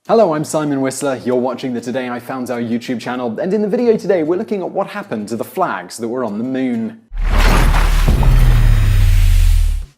Hello, I'm Simon Whistler, you're watching the Today I Found Our YouTube channel, and in the video today we're looking at what happened to the flags that were on the moon.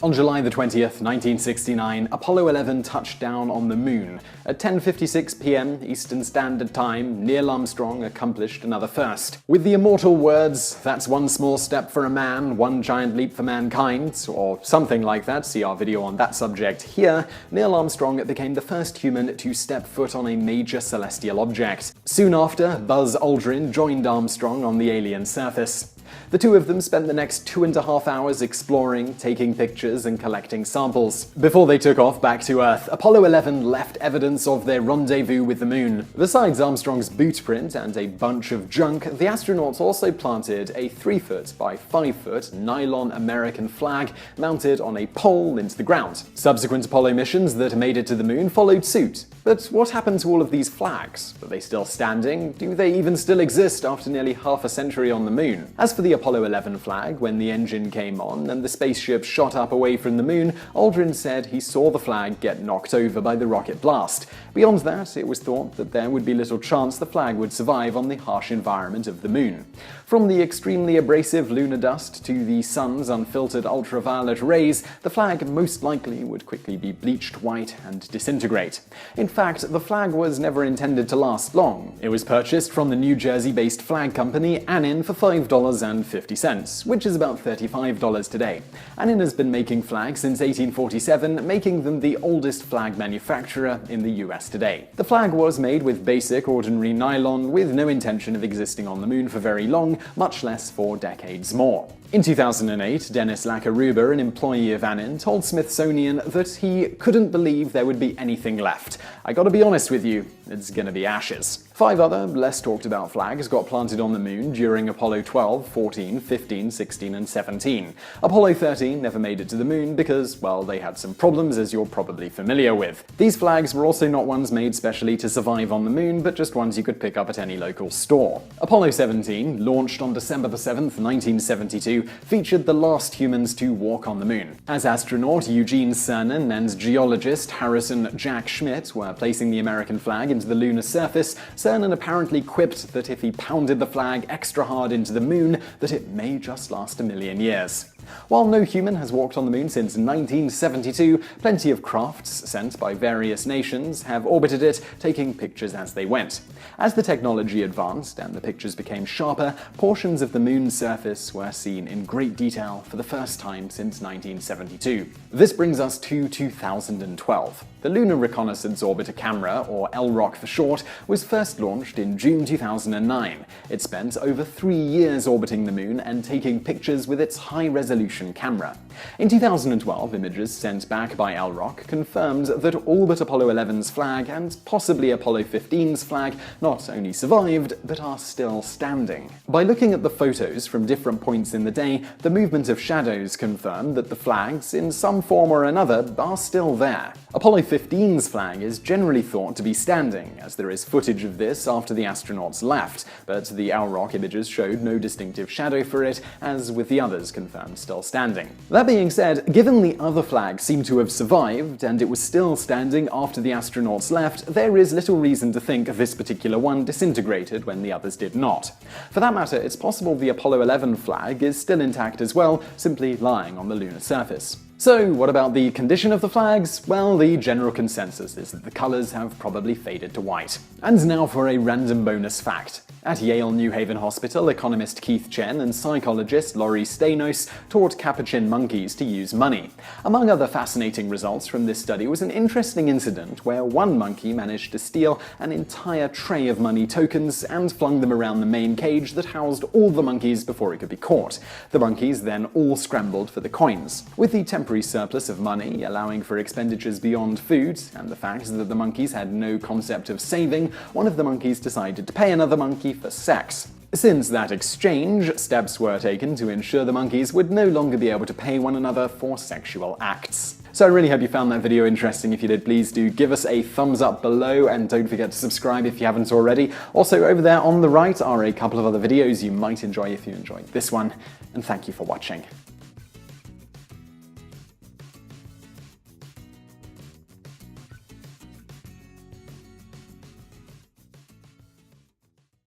On July the 20th, 1969, Apollo 11 touched down on the moon. At 10:56 p.m. Eastern Standard Time, Neil Armstrong accomplished another first. With the immortal words, "That's one small step for a man, one giant leap for mankind," or something like that, see our video on that subject here, Neil Armstrong became the first human to step foot on a major celestial object. Soon after, Buzz Aldrin joined Armstrong on the alien surface. The two of them spent the next 2.5 hours exploring, taking pictures, and collecting samples. Before they took off back to Earth, Apollo 11 left evidence of their rendezvous with the moon. Besides Armstrong's boot print and a bunch of junk, the astronauts also planted a 3-foot by 5-foot nylon American flag mounted on a pole into the ground. Subsequent Apollo missions that made it to the moon followed suit. But what happened to all of these flags? Are they still standing? Do they even still exist after nearly half a century on the moon? As for the Apollo 11 flag, when the engine came on and the spaceship shot up away from the moon, Aldrin said he saw the flag get knocked over by the rocket blast. Beyond that, it was thought that there would be little chance the flag would survive on the harsh environment of the moon. From the extremely abrasive lunar dust to the sun's unfiltered ultraviolet rays, the flag most likely would quickly be bleached white and disintegrate. In fact, the flag was never intended to last long. It was purchased from the New Jersey-based flag company Annin for $5.50, which is about $35 today. Annin has been making flags since 1847, making them the oldest flag manufacturer in the US today. The flag was made with basic, ordinary nylon with no intention of existing on the moon for very long, much less for decades more. In 2008, Dennis Lakaruba, an employee of Annin, told Smithsonian that he couldn't believe there would be anything left. "I gotta be honest with you, it's gonna be ashes." 5 other, less talked about flags got planted on the moon during Apollo 12, 14, 15, 16, and 17. Apollo 13 never made it to the moon because, well, they had some problems, as you're probably familiar with. These flags were also not ones made specially to survive on the moon, but just ones you could pick up at any local store. Apollo 17, launched on December 7th, 1972, featured the last humans to walk on the moon. As astronaut Eugene Cernan and geologist Harrison Jack Schmitt were placing the American flag into the lunar surface, Cernan apparently quipped that if he pounded the flag extra hard into the moon, that it may just last a million years. While no human has walked on the moon since 1972, plenty of crafts sent by various nations have orbited it, taking pictures as they went. As the technology advanced and the pictures became sharper, portions of the moon's surface were seen in great detail for the first time since 1972. This brings us to 2012. The Lunar Reconnaissance Orbiter Camera, or LROC for short, was first launched in June 2009. It spent over 3 years orbiting the moon and taking pictures with its high-resolution camera. In 2012, images sent back by LROC confirmed that all but Apollo 11's flag and possibly Apollo 15's flag not only survived, but are still standing. By looking at the photos from different points in the day, the movement of shadows confirmed that the flags, in some form or another, are still there. Apollo 15's flag is generally thought to be standing, as there is footage of this after the astronauts left, but the LROC images showed no distinctive shadow for it, as with the others confirmed still standing. That being said, given the other flags seem to have survived, and it was still standing after the astronauts left, there is little reason to think this particular one disintegrated when the others did not. For that matter, it's possible the Apollo 11 flag is still intact as well, simply lying on the lunar surface. So, what about the condition of the flags? Well, the general consensus is that the colors have probably faded to white. And now for a random bonus fact. At Yale New Haven Hospital, economist Keith Chen and psychologist Laurie Stanos taught capuchin monkeys to use money. Among other fascinating results from this study was an interesting incident where one monkey managed to steal an entire tray of money tokens and flung them around the main cage that housed all the monkeys before it could be caught. The monkeys then all scrambled for the coins. With the temporary surplus of money allowing for expenditures beyond food, and the fact that the monkeys had no concept of saving, one of the monkeys decided to pay another monkey for sex. Since that exchange, steps were taken to ensure the monkeys would no longer be able to pay one another for sexual acts. So I really hope you found that video interesting. If you did, please do give us a thumbs up below and don't forget to subscribe if you haven't already. Also, over there on the right are a couple of other videos you might enjoy if you enjoyed this one, and thank you for watching.